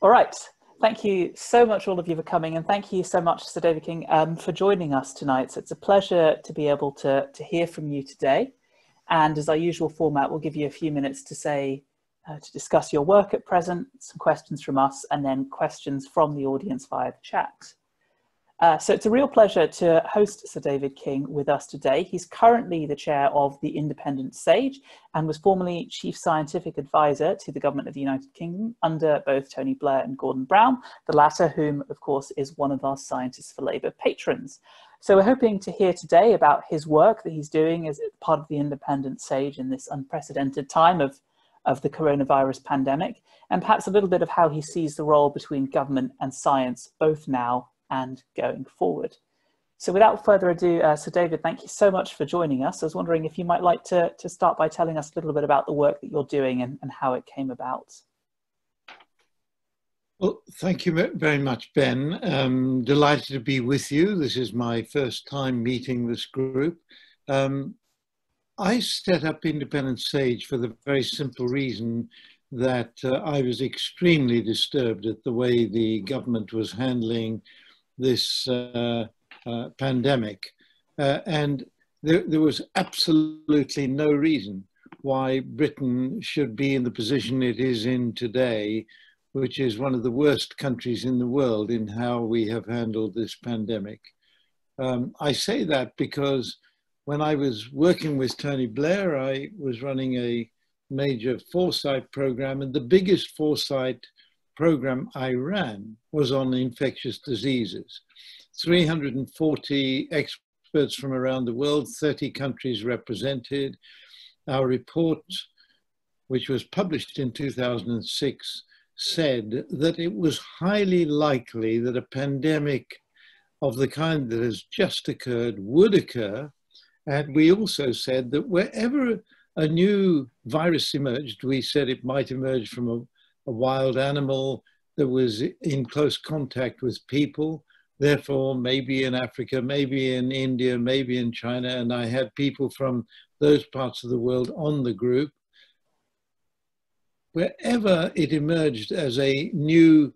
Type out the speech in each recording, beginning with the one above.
All right. Thank you so much, all of you, for coming, and thank you so much, Sir David King, for joining us tonight. So it's a pleasure to be able to hear from you today. And as our usual format, we'll give you a few minutes to discuss your work at present, some questions from us, and then questions from the audience via the chat. So it's a real pleasure to host Sir David King with us today. He's currently the chair of the Independent SAGE and was formerly Chief Scientific Advisor to the Government of the United Kingdom under both Tony Blair and Gordon Brown, the latter whom, of course, is one of our Scientists for Labour patrons. So we're hoping to hear today about his work that he's doing as part of the Independent SAGE in this unprecedented time of the coronavirus pandemic, and perhaps a little bit of how he sees the role between government and science, both now and going forward. So without further ado, Sir David, thank you so much for joining us. I was wondering if you might like to start by telling us a little bit about the work that you're doing and how it came about. Well, thank you very much, Ben. Delighted to be with you. This is my first time meeting this group. I set up Independent SAGE for the very simple reason that I was extremely disturbed at the way the government was handling this pandemic. And there was absolutely no reason why Britain should be in the position it is in today, which is one of the worst countries in the world in how we have handled this pandemic. I say that because when I was working with Tony Blair, I was running a major foresight program, and the biggest foresight program I ran was on infectious diseases. 340 experts from around the world, 30 countries represented. Our report, which was published in 2006, said that it was highly likely that a pandemic of the kind that has just occurred would occur. And we also said that wherever a new virus emerged, we said it might emerge from a wild animal that was in close contact with people, therefore maybe in Africa, maybe in India, maybe in China, and I had people from those parts of the world on the group. Wherever it emerged as a new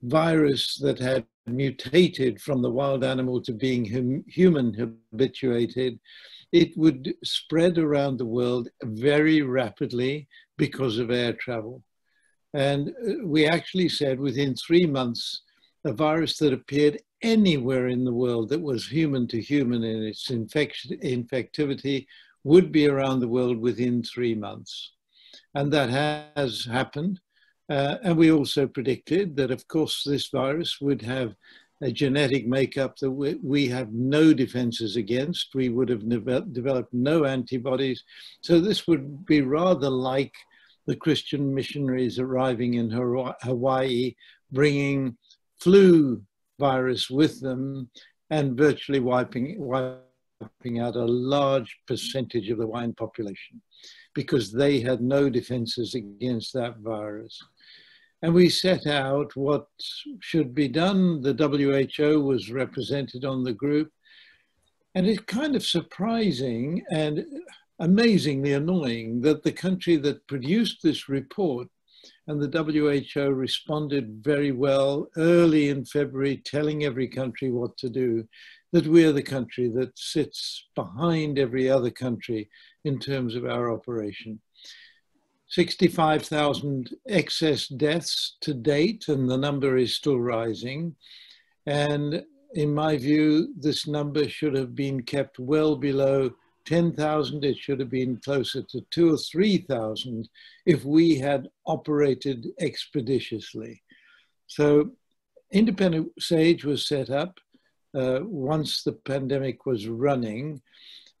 virus that had mutated from the wild animal to being human habituated, it would spread around the world very rapidly because of air travel. And we actually said within 3 months, a virus that appeared anywhere in the world that was human to human in its infectivity would be around the world within 3 months. And that has happened. And we also predicted that, of course, this virus would have a genetic makeup that we have no defenses against. We would have developed no antibodies. So this would be rather like the Christian missionaries arriving in Hawaii, bringing flu virus with them and virtually wiping out a large percentage of the Hawaiian population because they had no defenses against that virus. And we set out what should be done. The WHO was represented on the group. And it's kind of surprising and amazingly annoying that the country that produced this report, and the WHO responded very well early in February, telling every country what to do, that we're the country that sits behind every other country in terms of our operation. 65,000 excess deaths to date, and the number is still rising. And in my view, this number should have been kept well below 10,000. It should have been closer to 2,000 or 3,000 if we had operated expeditiously. So Independent SAGE was set up once the pandemic was running.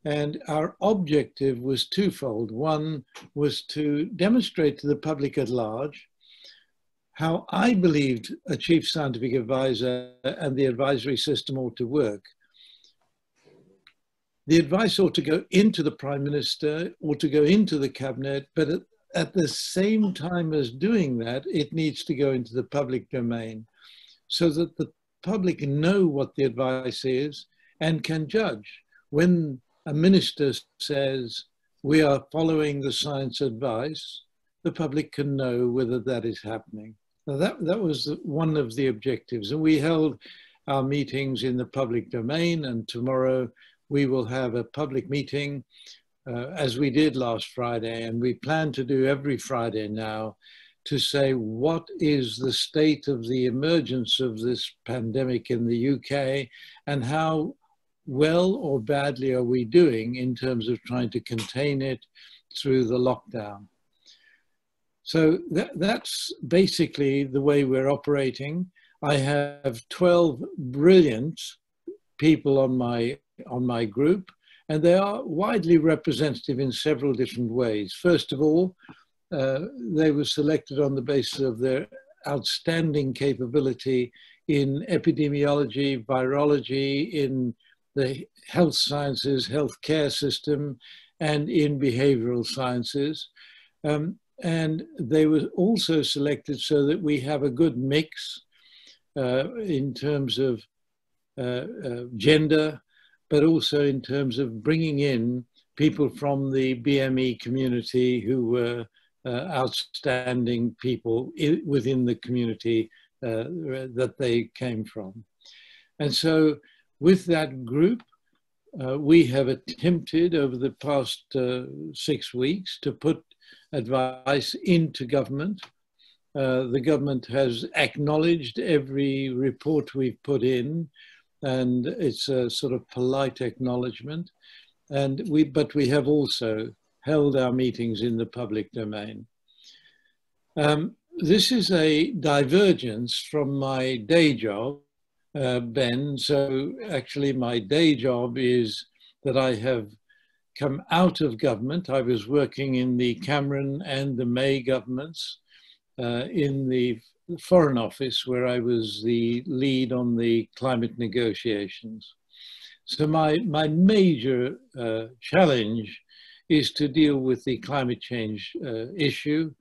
And our objective was twofold. One was to demonstrate to the public at large how I believed a chief scientific advisor and the advisory system ought to work. The advice ought to go into the Prime Minister, ought to go into the cabinet, but at the same time as doing that, it needs to go into the public domain so that the public know what the advice is and can judge. When a minister says, we are following the science advice, the public can know whether that is happening. Now that was one of the objectives. And we held our meetings in the public domain, and tomorrow we will have a public meeting as we did last Friday, and we plan to do every Friday now, to say what is the state of the emergence of this pandemic in the UK, and how well or badly are we doing in terms of trying to contain it through the lockdown. So that's basically the way we're operating. I have 12 brilliant people on my group, and they are widely representative in several different ways. First of all, they were selected on the basis of their outstanding capability in epidemiology, virology, in the health sciences, healthcare system, and in behavioral sciences. And they were also selected so that we have a good mix in terms of gender, but also in terms of bringing in people from the BME community who were outstanding people within the community that they came from. And so with that group, we have attempted over the past 6 weeks to put advice into government. The government has acknowledged every report we've put in, and it's a sort of polite acknowledgement. But we have also held our meetings in the public domain. This is a divergence from my day job, Ben. So actually my day job is that I have come out of government. I was working in the Cameron and the May governments in the Foreign Office, where I was the lead on the climate negotiations. So my major challenge is to deal with the climate change issue.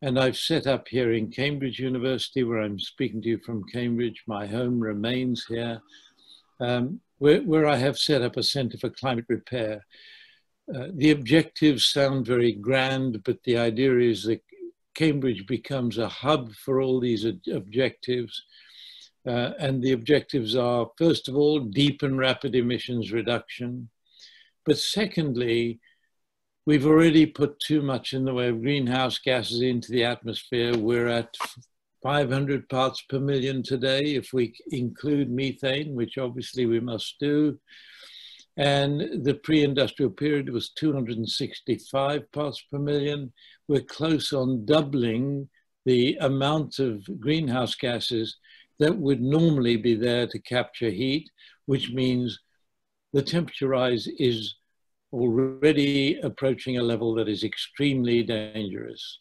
And I've set up here in Cambridge University, where I'm speaking to you from Cambridge. My home remains here, where I have set up a Centre for Climate Repair. The objectives sound very grand, but the idea is that Cambridge becomes a hub for all these objectives. And the objectives are, first of all, deep and rapid emissions reduction. But secondly, we've already put too much in the way of greenhouse gases into the atmosphere. We're at 500 parts per million today, if we include methane, which obviously we must do. And the pre-industrial period was 265 parts per million. We're close on doubling the amount of greenhouse gases that would normally be there to capture heat, which means the temperature rise is already approaching a level that is extremely dangerous.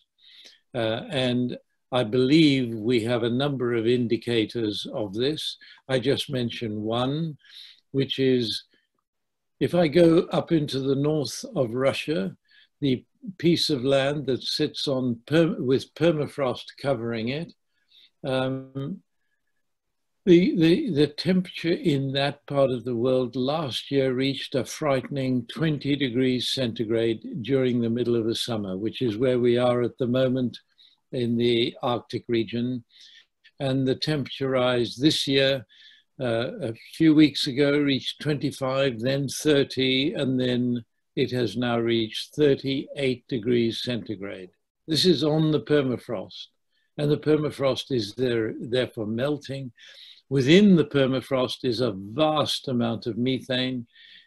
And I believe we have a number of indicators of this. I just mentioned one, which is, if I go up into the north of Russia, the piece of land that sits on with permafrost covering it, the temperature in that part of the world last year reached a frightening 20 degrees centigrade during the middle of the summer, which is where we are at the moment in the Arctic region. And the temperature rise this year, a few weeks ago, reached 25, then 30, and then it has now reached 38 degrees centigrade. This is on the permafrost, and the permafrost is therefore melting. Within the permafrost is a vast amount of methane,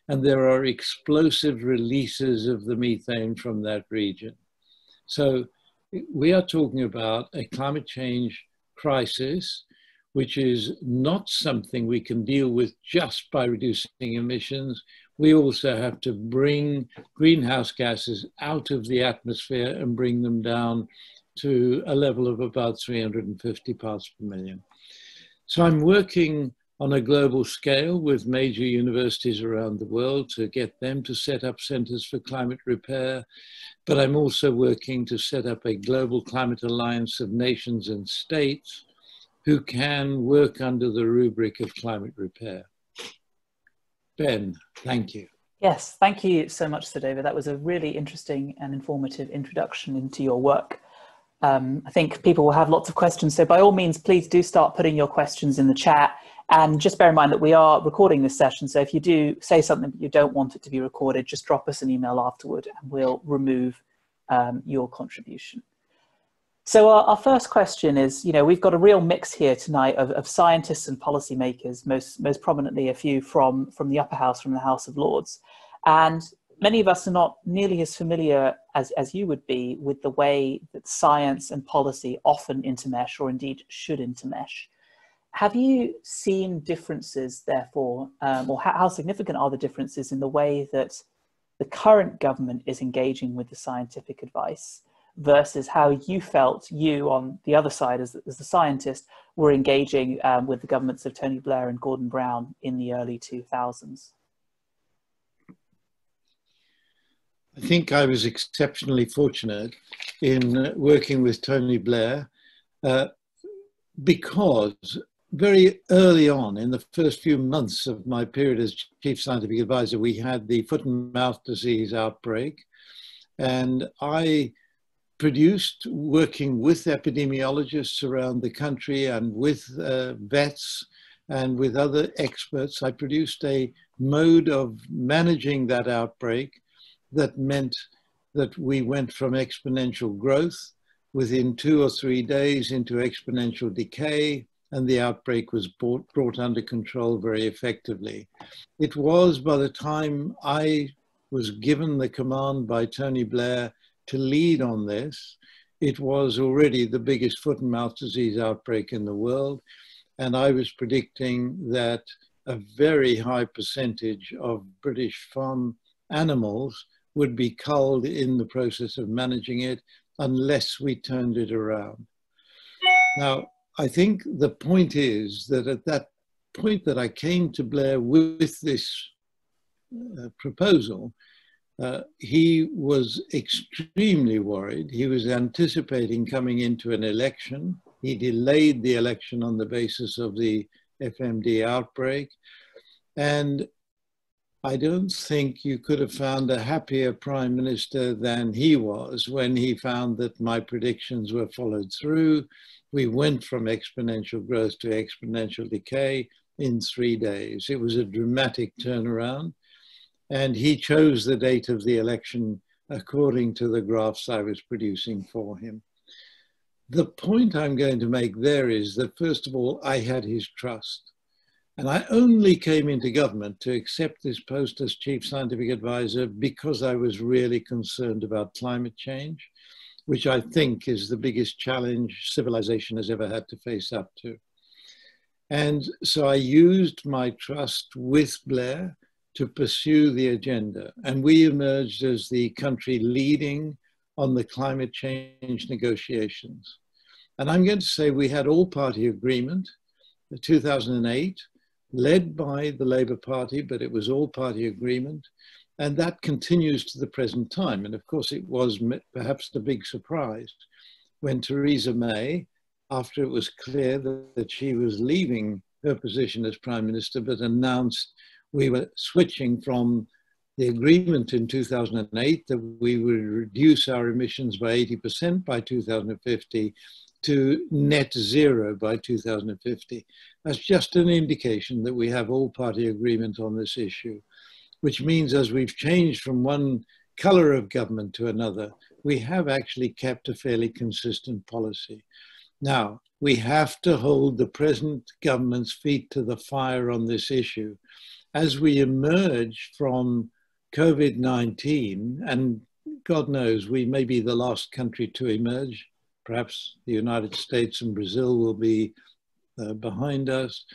and there are explosive releases of the methane from that region. So we are talking about a climate change crisis, which is not something we can deal with just by reducing emissions. We also have to bring greenhouse gases out of the atmosphere and bring them down to a level of about 350 parts per million. So I'm working on a global scale with major universities around the world to get them to set up centers for climate repair. But I'm also working to set up a global climate alliance of nations and states who can work under the rubric of climate repair. Ben, thank you. Yes, thank you so much, Sir David. That was a really interesting and informative introduction into your work. I think people will have lots of questions, so by all means, please do start putting your questions in the chat. And just bear in mind that we are recording this session, so if you do say something that you don't want it to be recorded, just drop us an email afterward and we'll remove your contribution. So our first question is, we've got a real mix here tonight of scientists and policymakers, most prominently a few from the upper house, from the House of Lords. And many of us are not nearly as familiar as you would be with the way that science and policy often intermesh, or indeed should intermesh. Have you seen differences, therefore, or how significant are the differences in the way that the current government is engaging with the scientific advice versus how you felt you, on the other side as the scientist, were engaging with the governments of Tony Blair and Gordon Brown in the early 2000s? I think I was exceptionally fortunate in working with Tony Blair because very early on, in the first few months of my period as Chief Scientific Advisor, we had the foot and mouth disease outbreak. And I produced, working with epidemiologists around the country and with vets and with other experts, I produced a mode of managing that outbreak that meant that we went from exponential growth within 2 or 3 days into exponential decay, and the outbreak was brought under control very effectively. It was, by the time I was given the command by Tony Blair to lead on this, it was already the biggest foot and mouth disease outbreak in the world. And I was predicting that a very high percentage of British farm animals would be culled in the process of managing it unless we turned it around. Now, I think the point is that at that point that I came to Blair with this proposal, he was extremely worried. He was anticipating coming into an election. He delayed the election on the basis of the FMD outbreak. And I don't think you could have found a happier prime minister than he was when he found that my predictions were followed through. We went from exponential growth to exponential decay in 3 days. It was a dramatic turnaround. And he chose the date of the election according to the graphs I was producing for him. The point I'm going to make there is that, first of all, I had his trust. And I only came into government to accept this post as Chief Scientific Advisor because I was really concerned about climate change, which I think is the biggest challenge civilization has ever had to face up to. And so I used my trust with Blair to pursue the agenda. And we emerged as the country leading on the climate change negotiations. And I'm going to say we had all-party agreement in 2008, led by the Labour Party, but it was all-party agreement. And that continues to the present time. And of course, it was perhaps the big surprise when Theresa May, after it was clear that she was leaving her position as Prime Minister, but announced we were switching from the agreement in 2008 that we would reduce our emissions by 80% by 2050 to net zero by 2050. That's just an indication that we have all-party agreement on this issue, which means as we've changed from one color of government to another, we have actually kept a fairly consistent policy. Now, we have to hold the present government's feet to the fire on this issue. As we emerge from COVID-19, and God knows, we may be the last country to emerge. Perhaps the United States and Brazil will be behind us.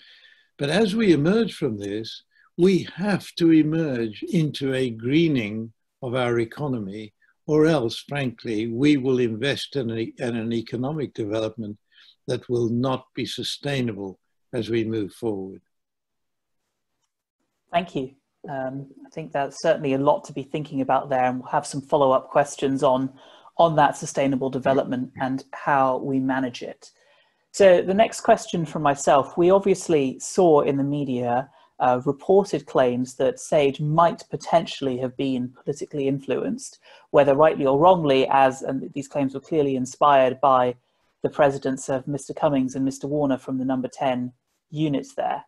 But as we emerge from this, we have to emerge into a greening of our economy, or else, frankly, we will invest in an economic development that will not be sustainable as we move forward. Thank you. I think that's certainly a lot to be thinking about there, and we'll have some follow-up questions on that sustainable development and how we manage it. So the next question from myself, we obviously saw in the media reported claims that SAGE might potentially have been politically influenced, whether rightly or wrongly, and these claims were clearly inspired by the presidents of Mr. Cummings and Mr. Warner from the number 10 units there.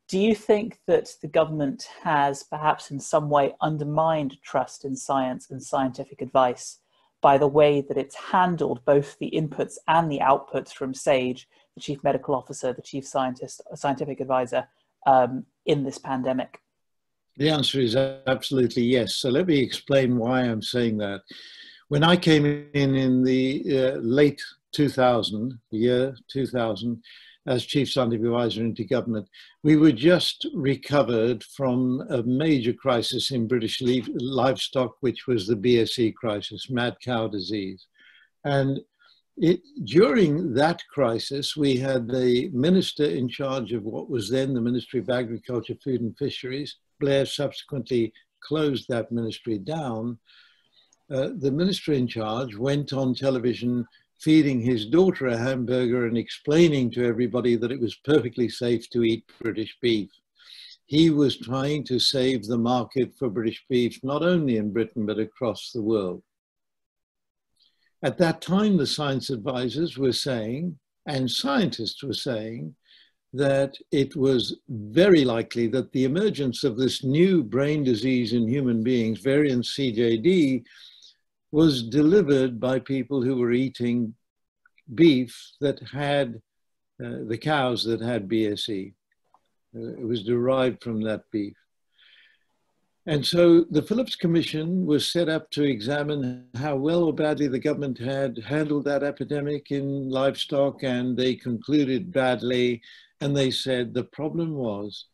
Do you think that the government has perhaps in some way undermined trust in science and scientific advice by the way that it's handled both the inputs and the outputs from SAGE, the chief medical officer, the chief scientific advisor, in this pandemic? The answer is absolutely yes. So let me explain why I'm saying that. When I came in the late 2000, year 2000, as Chief Scientific Advisor into government, we were just recovered from a major crisis in British livestock, which was the BSE crisis, mad cow disease. And during that crisis, we had the minister in charge of what was then the Ministry of Agriculture, Food and Fisheries. Blair subsequently closed that ministry down. The minister in charge went on television feeding his daughter a hamburger and explaining to everybody that it was perfectly safe to eat British beef. He was trying to save the market for British beef, not only in Britain, but across the world. At that time, the science advisors were saying, and scientists were saying, that it was very likely that the emergence of this new brain disease in human beings, variant CJD, was delivered by people who were eating beef that had, the cows that had BSE. It was derived from that beef. And so the Phillips Commission was set up to examine how well or badly the government had handled that epidemic in livestock, and they concluded badly. And they said the problem was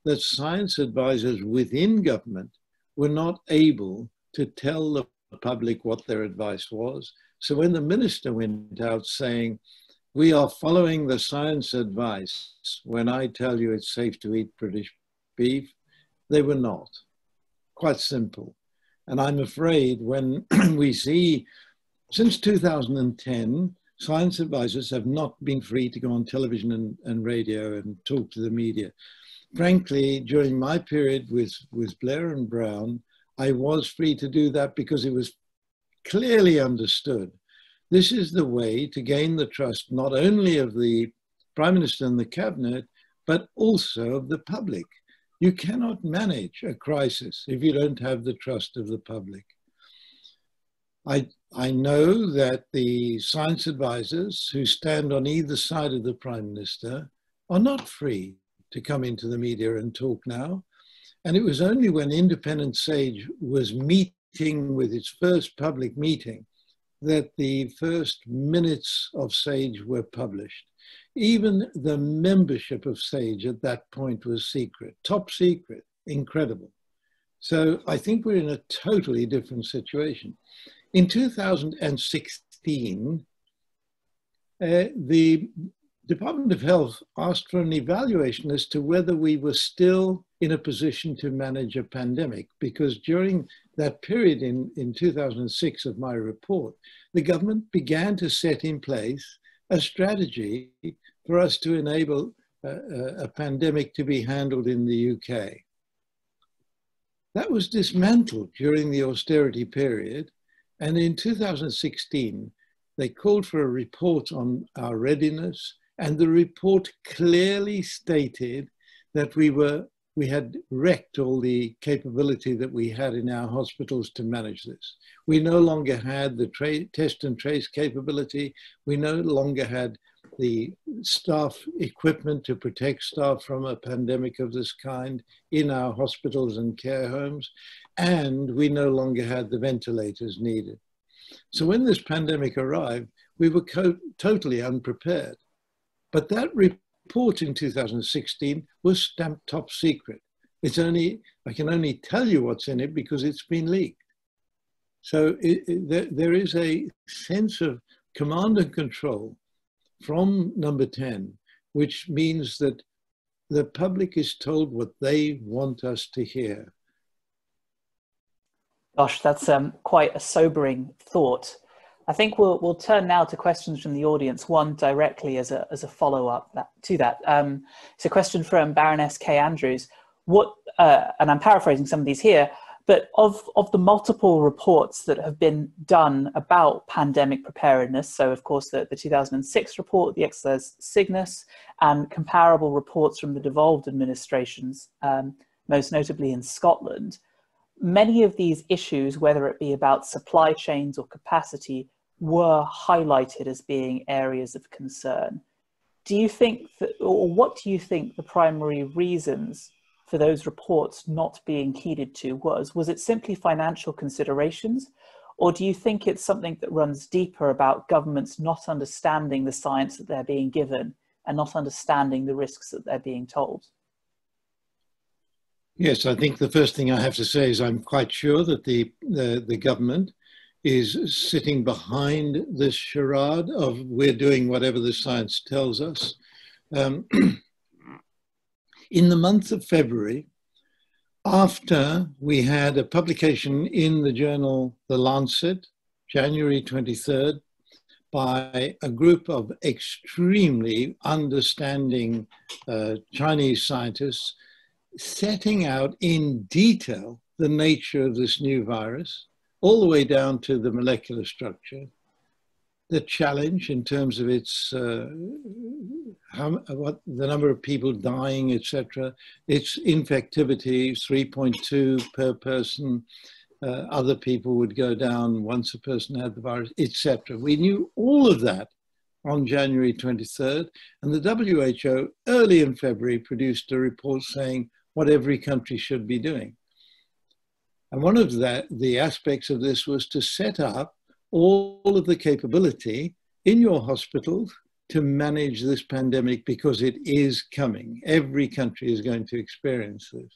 that science advisors within government were not able to tell the public what their advice was. So when the minister went out saying, "We are following the science advice when I tell you it's safe to eat British beef," they were not. Quite simple. And I'm afraid when we see, since 2010, science advisors have not been free to go on television and radio and talk to the media. Frankly, during my period with Blair and Brown, I was free to do that because it was clearly understood. This is the way to gain the trust not only of the Prime Minister and the Cabinet, but also of the public. You cannot manage a crisis if you don't have the trust of the public. I know that the science advisors who stand on either side of the Prime Minister are not free to come into the media and talk now. And it was only when Independent SAGE was meeting with its first public meeting that the first minutes of SAGE were published. Even the membership of SAGE at that point was secret, top secret, incredible. So I think we're in a totally different situation. In 2016, the Department of Health asked for an evaluation as to whether we were still in a position to manage a pandemic, because during that period in 2006 of my report, the government began to set in place a strategy for us to enable a pandemic to be handled in the UK. That was dismantled during the austerity period, and in 2016, they called for a report on our readiness, and the report clearly stated that we had wrecked all the capability that we had in our hospitals to manage this. We no longer had the test and trace capability. We no longer had the staff equipment to protect staff from a pandemic of this kind in our hospitals and care homes. And we no longer had the ventilators needed. So when this pandemic arrived, we were totally unprepared. But that report in 2016 was stamped top secret. I can only tell you what's in it because it's been leaked. So there is a sense of command and control from number 10, which means that the public is told what they want us to hear. Gosh, that's quite a sobering thought. I think we'll turn now to questions from the audience, one directly as a follow-up to that. It's a question from Baroness K. Andrews. and I'm paraphrasing some of these here, but of the multiple reports that have been done about pandemic preparedness, so of course the 2006 report, the exercise Cygnus, and comparable reports from the devolved administrations, most notably in Scotland, many of these issues, whether it be about supply chains or capacity, were highlighted as being areas of concern. Do you think that, or what do you think the primary reasons for those reports not being heeded to was? Was it simply financial considerations, or do you think it's something that runs deeper about governments not understanding the science that they're being given and not understanding the risks that they're being told? Yes, I think the first thing I have to say is I'm quite sure that the government is sitting behind this charade of we're doing whatever the science tells us. In the month of February, after we had a publication in the journal The Lancet, January 23rd, by a group of extremely understanding Chinese scientists, setting out in detail the nature of this new virus, all the way down to the molecular structure, the challenge in terms of its, what the number of people dying, etc., its infectivity, 3.2 per person, other people would go down once a person had the virus, etc. We knew all of that on January 23rd, and the WHO early in February produced a report saying what every country should be doing. And one of the aspects of this was to set up all of the capability in your hospitals to manage this pandemic, because it is coming. Every country is going to experience this.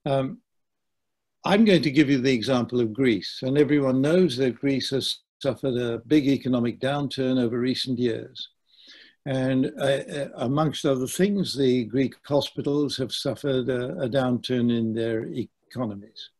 I'm going to give you the example of Greece, and everyone knows that Greece has suffered a big economic downturn over recent years. And amongst other things, the Greek hospitals have suffered a downturn in their economies.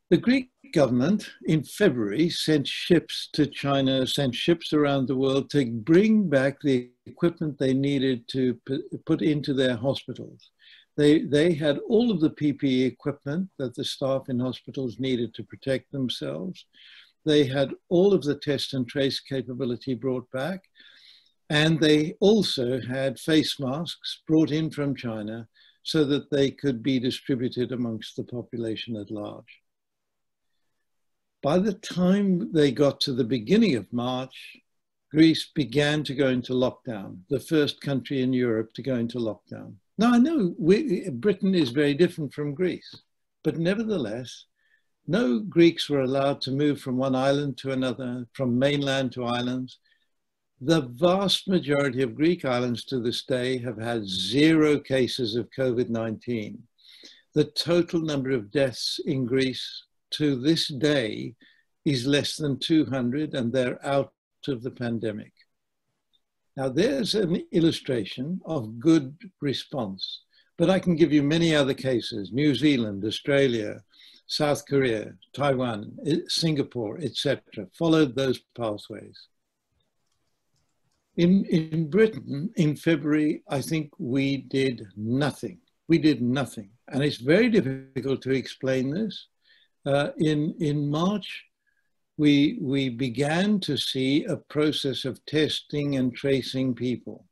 The Greek government in February sent ships to China, sent ships around the world to bring back the equipment they needed to put into their hospitals. They had all of the PPE equipment that the staff in hospitals needed to protect themselves. They had all of the test and trace capability brought back. And they also had face masks brought in from China so that they could be distributed amongst the population at large. By the time they got to the beginning of March, Greece began to go into lockdown, the first country in Europe to go into lockdown. Now, I know Britain is very different from Greece, but nevertheless, no Greeks were allowed to move from one island to another, from mainland to islands. The vast majority of Greek islands to this day have had 0 cases of COVID-19. The total number of deaths in Greece to this day is less than 200, and they're out of the pandemic. Now, there's an illustration of good response, but I can give you many other cases: New Zealand, Australia, South Korea, Taiwan, Singapore, etc., followed those pathways. In Britain, in February, I think we did nothing. We did nothing. And it's very difficult to explain this. In March, we began to see a process of testing and tracing people.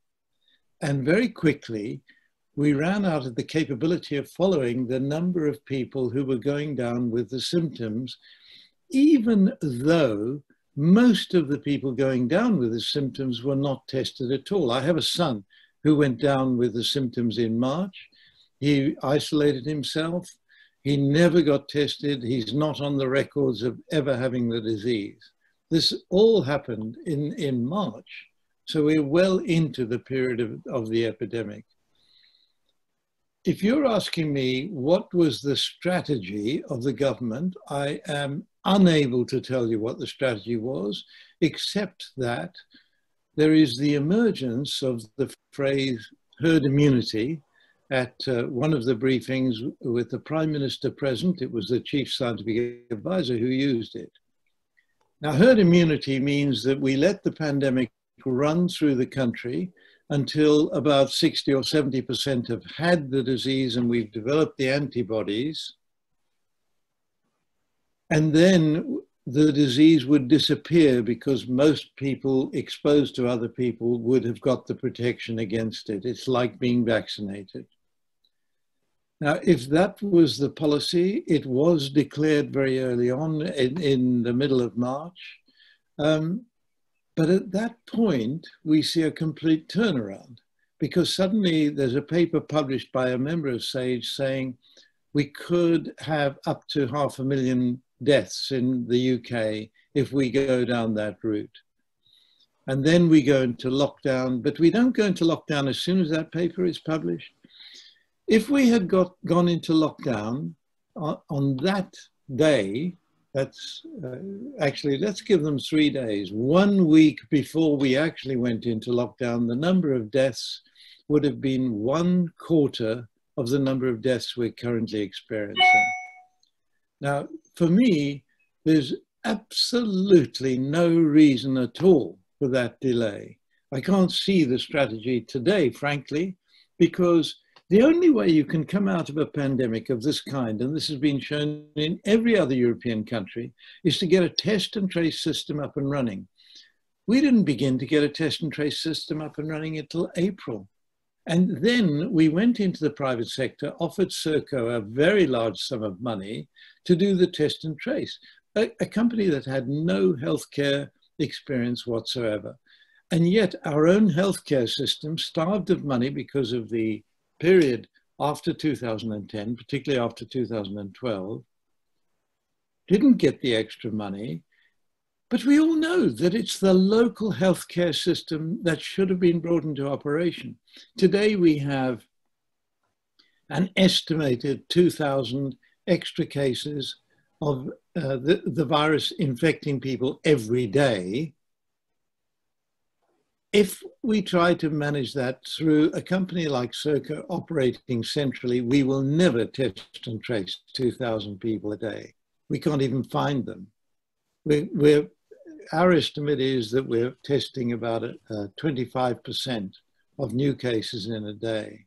And very quickly, we ran out of the capability of following the number of people who were going down with the symptoms, even though most of the people going down with the symptoms were not tested at all. I have a son who went down with the symptoms in March. He isolated himself. He never got tested. He's not on the records of ever having the disease. This all happened in March. So we're well into the period of the epidemic. If you're asking me what was the strategy of the government, I am unable to tell you what the strategy was, except that there is the emergence of the phrase herd immunity at one of the briefings with the Prime Minister present. It was the Chief Scientific Advisor who used it. Now, herd immunity means that we let the pandemic run through the country, until about 60 or 70% have had the disease and we've developed the antibodies. And then the disease would disappear because most people exposed to other people would have got the protection against it. It's like being vaccinated. Now, if that was the policy, it was declared very early on in the middle of March. But at that point, we see a complete turnaround because suddenly there's a paper published by a member of SAGE saying we could have up to 500,000 deaths in the UK if we go down that route. And then we go into lockdown, but we don't go into lockdown as soon as that paper is published. If we had gone into lockdown on that day, that's actually, let's give them 3 days. 1 week before we actually went into lockdown, the number of deaths would have been 1/4 of the number of deaths we're currently experiencing. Now, for me, there's absolutely no reason at all for that delay. I can't see the strategy today, frankly, because the only way you can come out of a pandemic of this kind, and this has been shown in every other European country, is to get a test and trace system up and running. We didn't begin to get a test and trace system up and running until April. And then we went into the private sector, offered Serco a very large sum of money to do the test and trace, a company that had no healthcare experience whatsoever. And yet our own healthcare system, starved of money because of the period after 2010, particularly after 2012, didn't get the extra money. But we all know that it's the local healthcare system that should have been brought into operation. Today we have an estimated 2,000 extra cases of the virus infecting people every day. If we try to manage that through a company like Serco operating centrally, we will never test and trace 2,000 people a day. We can't even find them. Our estimate is that we're testing about 25% of new cases in a day.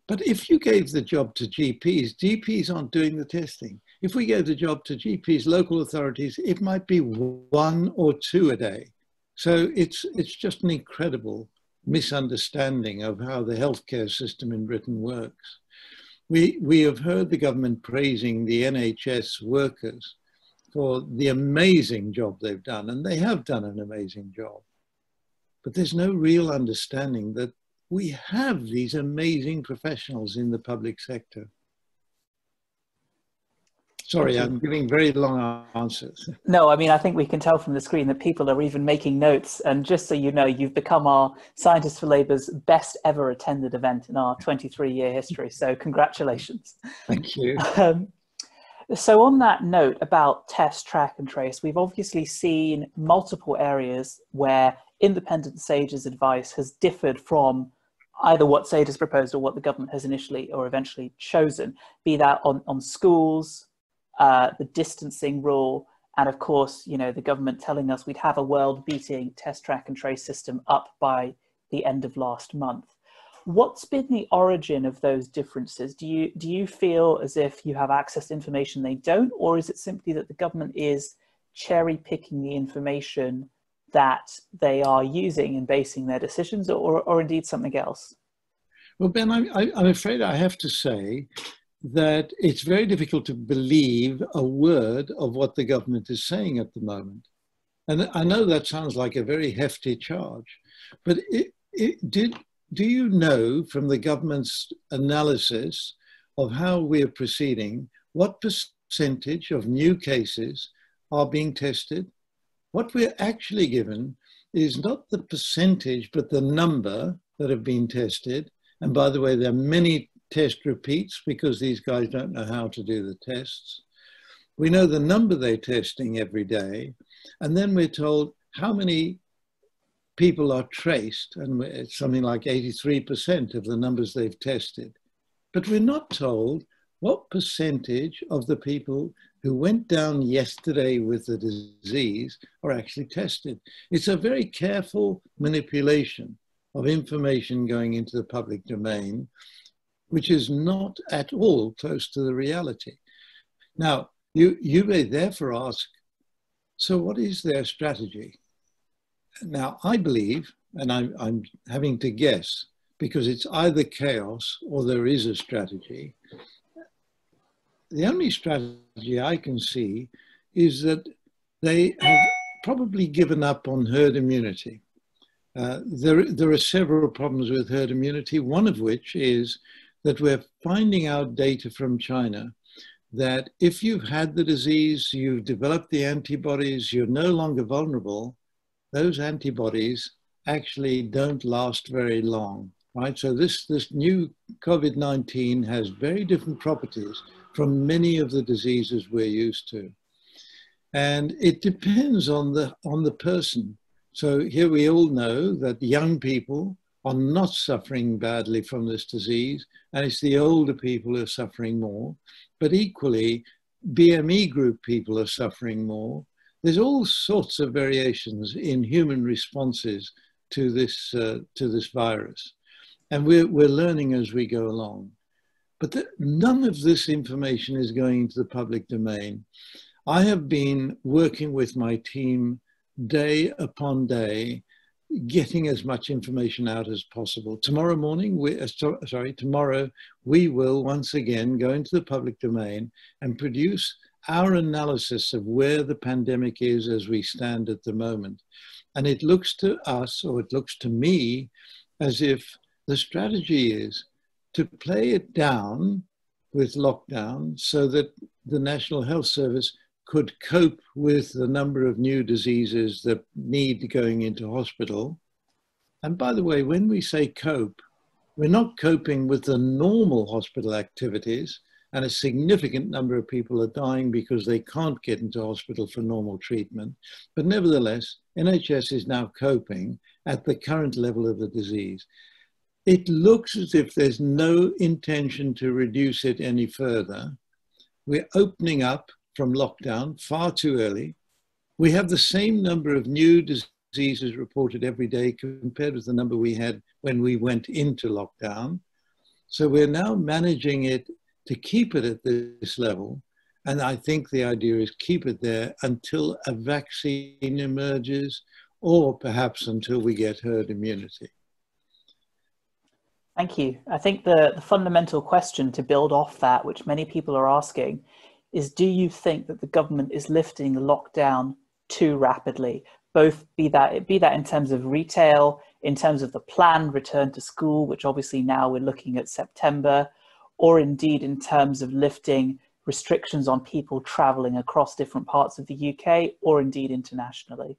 But if you gave the job to GPs, GPs aren't doing the testing. If we gave the job to GPs, local authorities, it might be 1 or 2 a day. So it's just an incredible misunderstanding of how the healthcare system in Britain works. We have heard the government praising the NHS workers for the amazing job they've done, and they have done an amazing job. But there's no real understanding that we have these amazing professionals in the public sector. Sorry, I'm giving very long answers. No, I mean, I think we can tell from the screen that people are even making notes. And just so you know, you've become our Scientists for Labour's best ever attended event in our 23-year history. So congratulations. Thank you. So on that note about test, track and trace, we've obviously seen multiple areas where independent SAGE's advice has differed from either what SAGE has proposed or what the government has initially or eventually chosen, be that on schools, the distancing rule, and of course, you know, the government telling us we'd have a world-beating test, track and trace system up by the end of last month. What's been the origin of those differences? Do you feel as if you have access to information they don't, or is it simply that the government is cherry picking the information that they are using in basing their decisions, or indeed something else? Well, Ben, I'm afraid I have to say that it's very difficult to believe a word of what the government is saying at the moment. And I know that sounds like a very hefty charge, but do you know from the government's analysis of how we're proceeding, what percentage of new cases are being tested? What we're actually given is not the percentage, but the number that have been tested. And by the way, there are many test repeats because these guys don't know how to do the tests. We know the number they're testing every day. And then we're told how many people are traced, and it's something like 83% of the numbers they've tested. But we're not told what percentage of the people who went down yesterday with the disease are actually tested. It's a very careful manipulation. of information going into the public domain, which is not at all close to the reality. Now, you may therefore ask, so what is their strategy? Now, I believe, and I'm having to guess, because it's either chaos or there is a strategy. The only strategy I can see is that they have probably given up on herd immunity. There are several problems with herd immunity, one of which is that we're finding out data from China that if you've had the disease, you've developed the antibodies, you're no longer vulnerable, those antibodies actually don't last very long, right? So this new COVID-19 has very different properties from many of the diseases we're used to. And it depends on the person. So here we all know that young people are not suffering badly from this disease, and it's the older people who are suffering more. But equally, BME group people are suffering more. There's all sorts of variations in human responses to this virus, and we're learning as we go along. But none of this information is going into the public domain. I have been working with my team day upon day, getting as much information out as possible. Tomorrow we will once again go into the public domain and produce our analysis of where the pandemic is as we stand at the moment. And it looks to us, or it looks to me, as if the strategy is to play it down with lockdown so that the National Health Service could cope with the number of new diseases that need going into hospital. And by the way, when we say cope, we're not coping with the normal hospital activities, and a significant number of people are dying because they can't get into hospital for normal treatment. But nevertheless, NHS is now coping at the current level of the disease. It looks as if there's no intention to reduce it any further. We're opening up from lockdown far too early. We have the same number of new diseases reported every day compared with the number we had when we went into lockdown. So we're now managing it to keep it at this level. And I think the idea is keep it there until a vaccine emerges, or perhaps until we get herd immunity. Thank you. I think the fundamental question to build off that, which many people are asking, is do you think that the government is lifting the lockdown too rapidly? Both be that in terms of retail, in terms of the planned return to school, which obviously now we're looking at September, or indeed in terms of lifting restrictions on people traveling across different parts of the UK, or indeed internationally?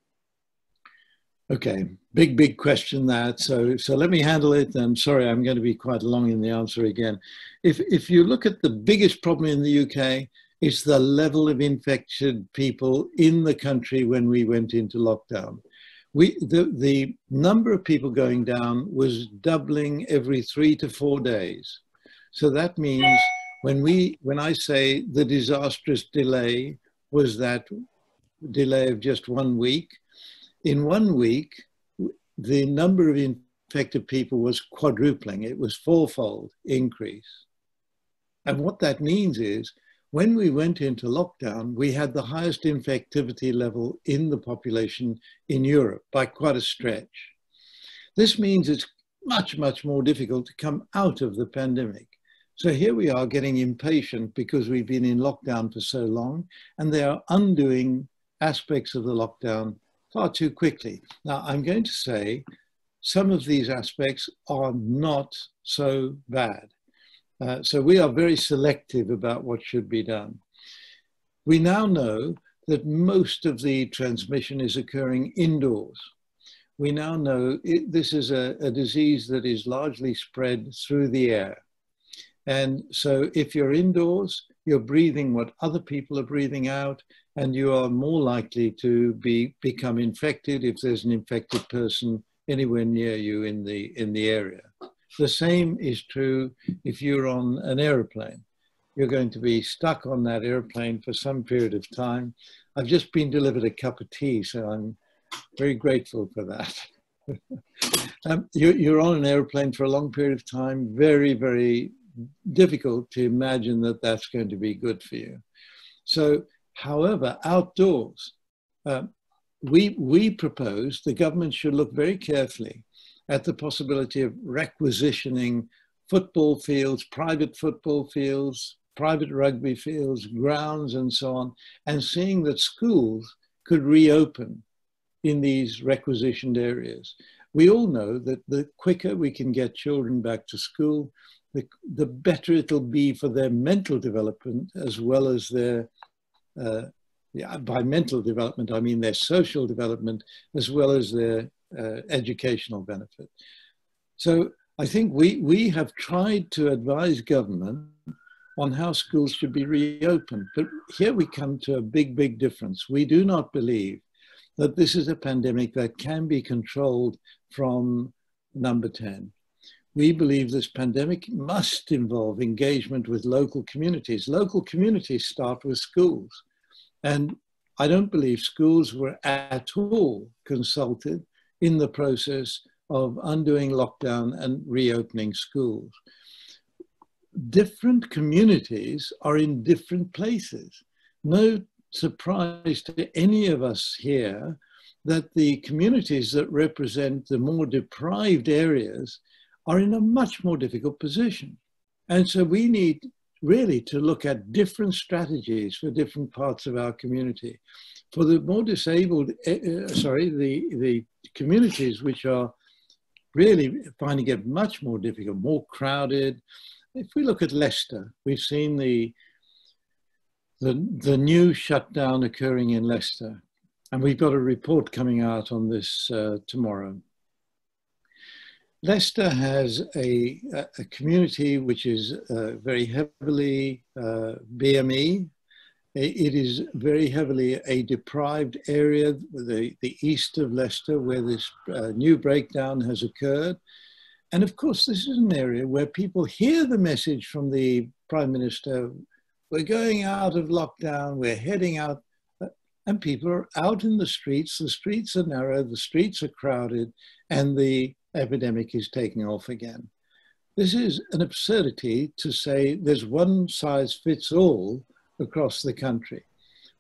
Okay, big question that. So let me handle it. I'm sorry, I'm going to be quite long in the answer again. If you look at the biggest problem in the UK, it's the level of infected people in the country when we went into lockdown. The number of people going down was doubling every 3 to 4 days. So that means when I say the disastrous delay was that delay of just 1 week, in 1 week, the number of infected people was quadrupling. It was fourfold increase. And what that means is when we went into lockdown, we had the highest infectivity level in the population in Europe by quite a stretch. This means it's much more difficult to come out of the pandemic. So here we are getting impatient because we've been in lockdown for so long, and they are undoing aspects of the lockdown far too quickly. Now, I'm going to say some of these aspects are not so bad. So we are very selective about what should be done. We now know that most of the transmission is occurring indoors. We now know this is a disease that is largely spread through the air. And so if you're indoors, you're breathing what other people are breathing out, and you are more likely to become infected if there's an infected person anywhere near you in the area. The same is true if you're on an airplane. You're going to be stuck on that airplane for some period of time. I've just been delivered a cup of tea, so I'm very grateful for that. You're on an airplane for a long period of time. Very, very difficult to imagine that that's going to be good for you. So, however, outdoors, we propose the government should look very carefully at the possibility of requisitioning football fields, private rugby fields, grounds, and so on, and seeing that schools could reopen in these requisitioned areas. We all know that the quicker we can get children back to school, the better it'll be for their mental development, as well as their, by mental development, I mean their social development, as well as their educational benefit. So I think we have tried to advise government on how schools should be reopened. But here we come to a big, big difference. We do not believe that this is a pandemic that can be controlled from number 10. We believe this pandemic must involve engagement with local communities. Local communities start with schools. And I don't believe schools were at all consulted in the process of undoing lockdown and reopening schools. Different communities are in different places. No surprise to any of us here that the communities that represent the more deprived areas are in a much more difficult position. And so we need really to look at different strategies for different parts of our community. For the more disabled, the communities which are really finding it much more difficult, more crowded. If we look at Leicester, we've seen the new shutdown occurring in Leicester, and we've got a report coming out on this tomorrow. Leicester has a community which is very heavily BME. It is very heavily a deprived area, the east of Leicester, where this new breakdown has occurred. And of course, this is an area where people hear the message from the Prime Minister, we're going out of lockdown, we're heading out, and people are out in the streets are narrow, the streets are crowded, and the epidemic is taking off again. This is an absurdity to say there's one size fits all across the country.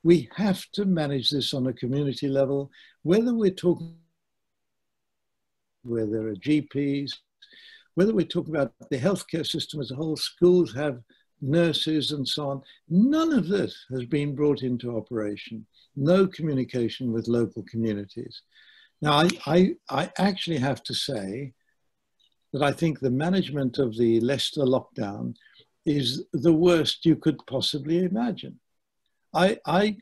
We have to manage this on a community level, whether we're talking where there are GPs, whether we're talking about the healthcare system as a whole, schools have nurses and so on. None of this has been brought into operation. No communication with local communities. Now, I actually have to say that I think the management of the Leicester lockdown is the worst you could possibly imagine. I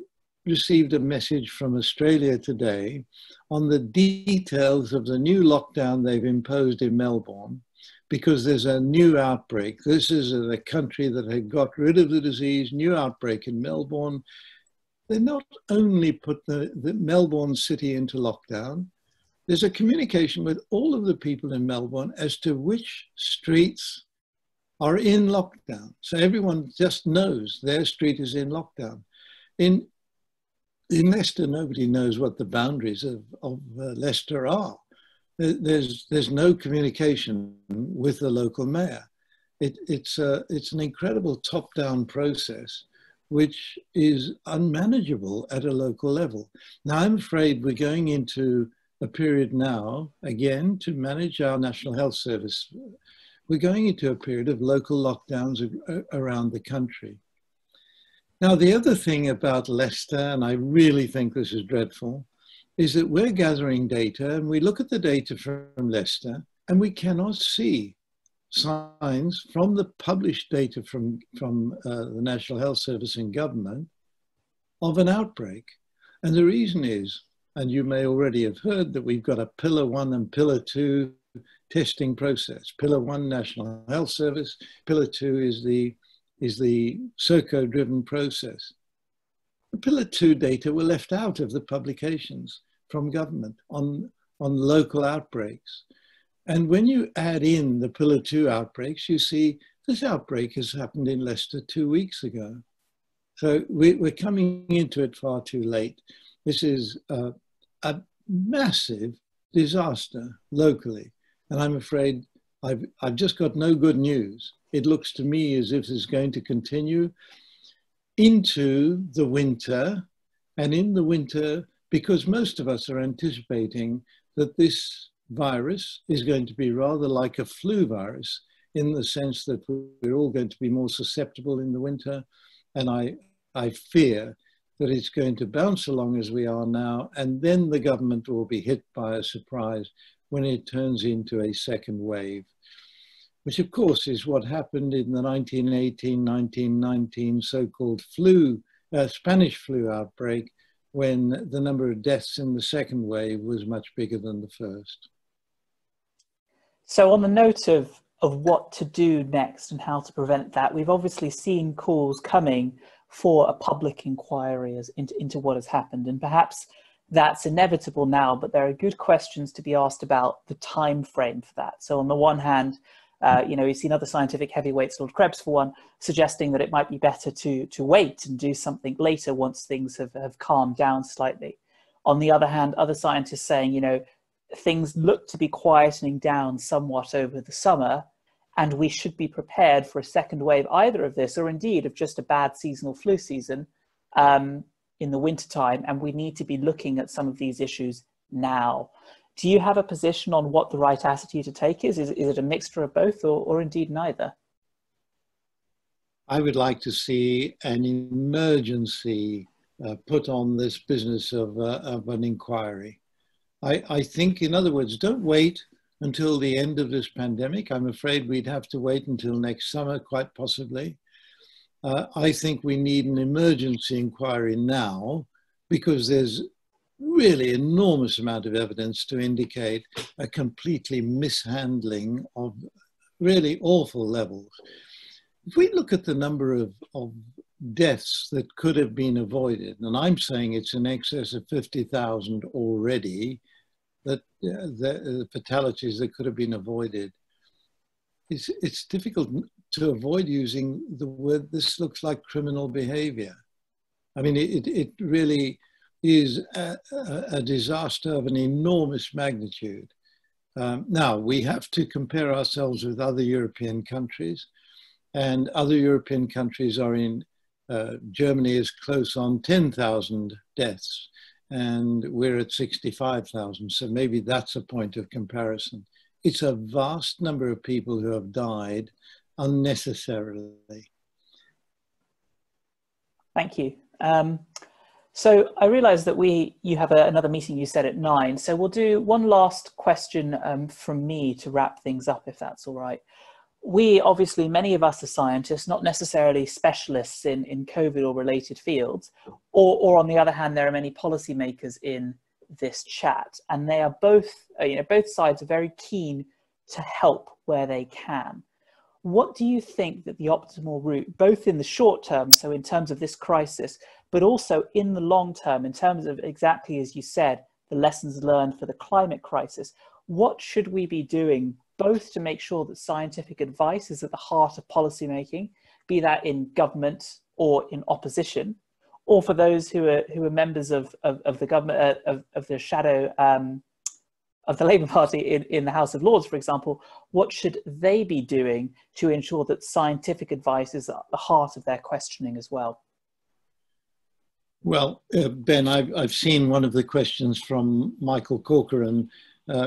received a message from Australia today on the details of the new lockdown they've imposed in Melbourne, because there's a new outbreak. This is a country that had got rid of the disease, new outbreak in Melbourne. They not only put the Melbourne city into lockdown, there's a communication with all of the people in Melbourne as to which streets are in lockdown. So everyone just knows their street is in lockdown. In Leicester, nobody knows what the boundaries of Leicester are. There's no communication with the local mayor. It's an incredible top-down process, which is unmanageable at a local level. Now, I'm afraid we're going into a period now, again, to manage our National Health Service. We're going into a period of local lockdowns around the country. Now, the other thing about Leicester, and I really think this is dreadful, is that we're gathering data and we look at the data from Leicester and we cannot see signs from the published data from the National Health Service and government of an outbreak. And the reason is, and you may already have heard, that we've got a Pillar 1 and Pillar 2 testing process. Pillar 1, National Health Service. Pillar 2 is the Serco-driven process. The Pillar 2 data were left out of the publications from government on local outbreaks. And when you add in the Pillar 2 outbreaks, you see this outbreak has happened in Leicester 2 weeks ago. So we're coming into it far too late. This is a massive disaster locally. And I'm afraid I've just got no good news. It looks to me as if it's going to continue into the winter, and in the winter, because most of us are anticipating that this virus is going to be rather like a flu virus, in the sense that we're all going to be more susceptible in the winter. And I fear that it's going to bounce along as we are now, and then the government will be hit by a surprise when it turns into a second wave, which of course is what happened in the 1918, 1919 so-called Spanish flu outbreak, when the number of deaths in the second wave was much bigger than the first. So on the note of what to do next and how to prevent that, we've obviously seen calls coming for a public inquiry into what has happened. And perhaps that's inevitable now, but there are good questions to be asked about the time frame for that. So on the one hand, we've seen other scientific heavyweights, Lord Krebs for one, suggesting that it might be better to wait and do something later once things have calmed down slightly. On the other hand, other scientists saying, things look to be quietening down somewhat over the summer, and we should be prepared for a second wave, either of this or indeed of just a bad seasonal flu season in the wintertime, and we need to be looking at some of these issues now. Do you have a position on what the right attitude to take is? Is it a mixture of both or indeed neither? I would like to see an emergency put on this business of an inquiry. I think, in other words, don't wait until the end of this pandemic. I'm afraid we'd have to wait until next summer, quite possibly. I think we need an emergency inquiry now, because there's really enormous amount of evidence to indicate a completely mishandling of really awful levels. If we look at the number of deaths that could have been avoided, and I'm saying it's in excess of 50,000 already, that the fatalities that could have been avoided, it's difficult to avoid using the word, this looks like criminal behavior. I mean, it really is a disaster of an enormous magnitude. Now, we have to compare ourselves with other European countries, and other European countries are in, Germany is close on 10,000 deaths, and we're at 65,000. So maybe that's a point of comparison. It's a vast number of people who have died unnecessarily. Thank you. So I realize that you have another meeting, you said, at 9. So we'll do one last question from me to wrap things up, if that's all right. We obviously, many of us are scientists, not necessarily specialists in COVID or related fields, or on the other hand, there are many policymakers in this chat, and they are both, both sides are very keen to help where they can. What do you think that the optimal route, both in the short term, so in terms of this crisis, but also in the long term, in terms of exactly as you said, the lessons learned for the climate crisis, what should we be doing both to make sure that scientific advice is at the heart of policymaking, be that in government or in opposition, or for those who are members of the government, of the shadow, of the Labour Party in the House of Lords, for example, what should they be doing to ensure that scientific advice is at the heart of their questioning as well? Well, Ben, I've seen one of the questions from Michael Corcoran,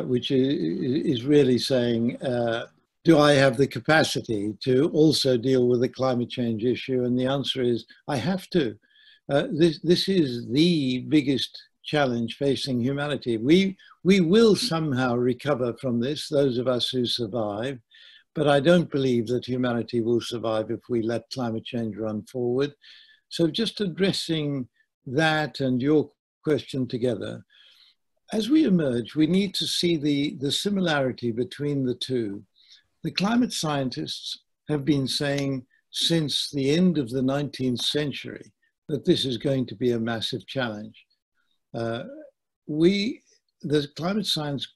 which is really saying, do I have the capacity to also deal with the climate change issue? And the answer is, I have to. This is the biggest challenge facing humanity. We will somehow recover from this, those of us who survive, but I don't believe that humanity will survive if we let climate change run forward. So just addressing that and your question together, as we emerge, we need to see the similarity between the two. The climate scientists have been saying since the end of the 19th century that this is going to be a massive challenge. The climate science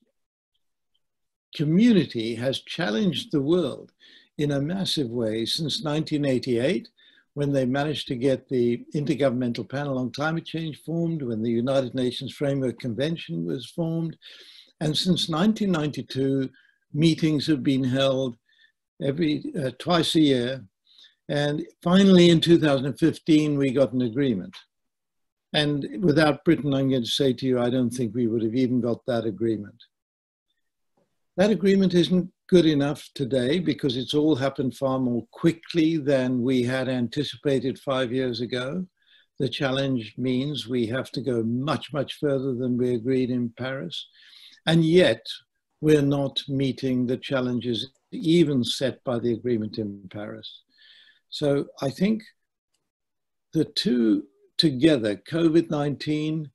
community has challenged the world in a massive way since 1988, when they managed to get the Intergovernmental Panel on Climate Change formed, when the United Nations Framework Convention was formed, And since 1992, meetings have been held twice a year. And finally, in 2015, we got an agreement. And without Britain, I'm going to say to you, I don't think we would have even got that agreement. That agreement isn't good enough today because it's all happened far more quickly than we had anticipated 5 years ago. The challenge means we have to go much, much further than we agreed in Paris. And yet, we're not meeting the challenges even set by the agreement in Paris. So I think the two together, COVID-19,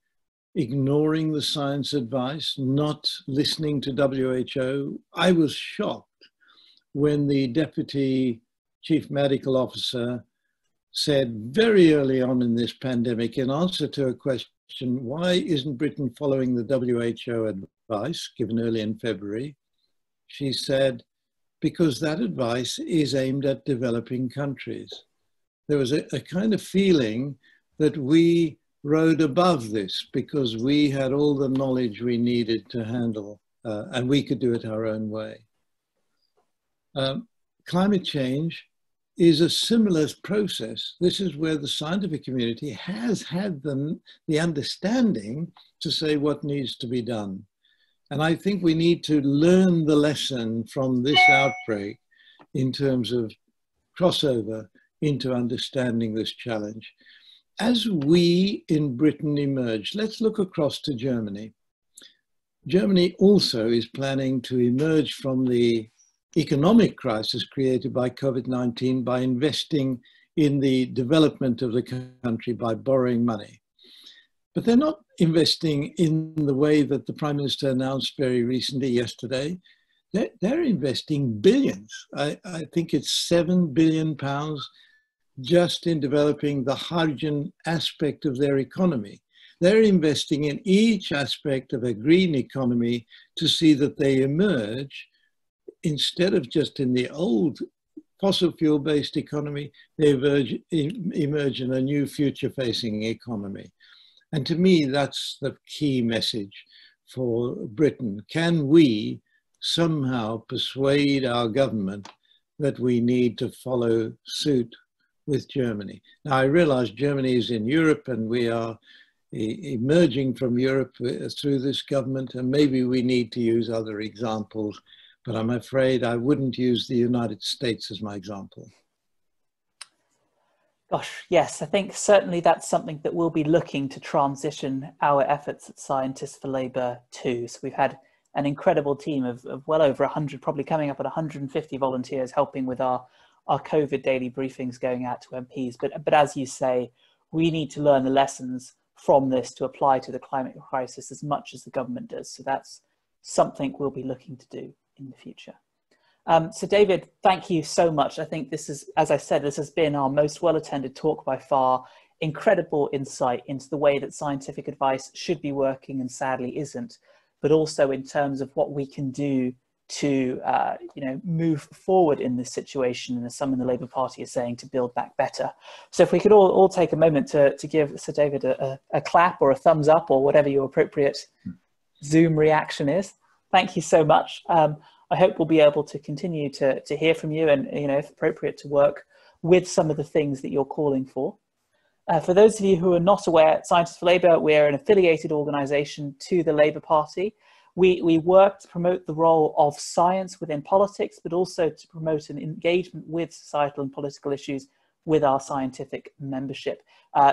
ignoring the science advice, not listening to WHO. I was shocked when the Deputy Chief Medical Officer said very early on in this pandemic, in answer to a question, why isn't Britain following the WHO advice given early in February? She said, because that advice is aimed at developing countries. There was a kind of feeling that we rode above this because we had all the knowledge we needed to handle and we could do it our own way. Climate change is a similar process. This is where the scientific community has had the understanding to say what needs to be done. And I think we need to learn the lesson from this outbreak in terms of crossover into understanding this challenge. As we in Britain emerge, let's look across to Germany. Germany also is planning to emerge from the economic crisis created by COVID-19 by investing in the development of the country by borrowing money. But they're not investing in the way that the Prime Minister announced very recently yesterday. They're investing billions. I think it's £7 billion just in developing the hydrogen aspect of their economy. They're investing in each aspect of a green economy to see that they emerge, instead of just in the old fossil fuel-based economy, they emerge in a new future-facing economy. And to me, that's the key message for Britain. Can we somehow persuade our government that we need to follow suit with Germany? Now, I realize Germany is in Europe and we are emerging from Europe through this government, and maybe we need to use other examples, but I'm afraid I wouldn't use the United States as my example. Gosh, yes, I think certainly that's something that we'll be looking to transition our efforts at Scientists for Labour to. So we've had an incredible team of well over 100, probably coming up at 150 volunteers helping with our COVID daily briefings going out to MPs. But as you say, we need to learn the lessons from this to apply to the climate crisis as much as the government does. So that's something we'll be looking to do in the future. So David, thank you so much. I think this is, as I said, this has been our most well-attended talk by far. Incredible insight into the way that scientific advice should be working and sadly isn't, but also in terms of what we can do to move forward in this situation, and as some in the Labour Party are saying, to build back better. So if we could all take a moment to give Sir David a clap or a thumbs up or whatever your appropriate Zoom reaction is. Thank you so much. I hope we'll be able to continue to hear from you and, if appropriate, to work with some of the things that you're calling for. For those of you who are not aware, Scientists for Labour, we're an affiliated organisation to the Labour Party. We work to promote the role of science within politics, but also to promote an engagement with societal and political issues with our scientific membership.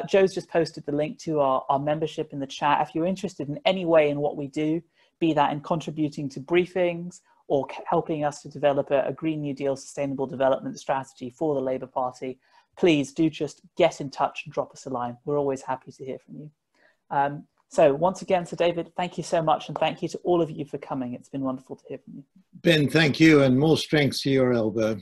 Joe's just posted the link to our membership in the chat. If you're interested in any way in what we do, be that in contributing to briefings or helping us to develop a Green New Deal sustainable development strategy for the Labour Party, please do just get in touch and drop us a line. We're always happy to hear from you. So once again, Sir David, thank you so much. And thank you to all of you for coming. It's been wonderful to hear from you. Ben, thank you, and more strength to your elbow.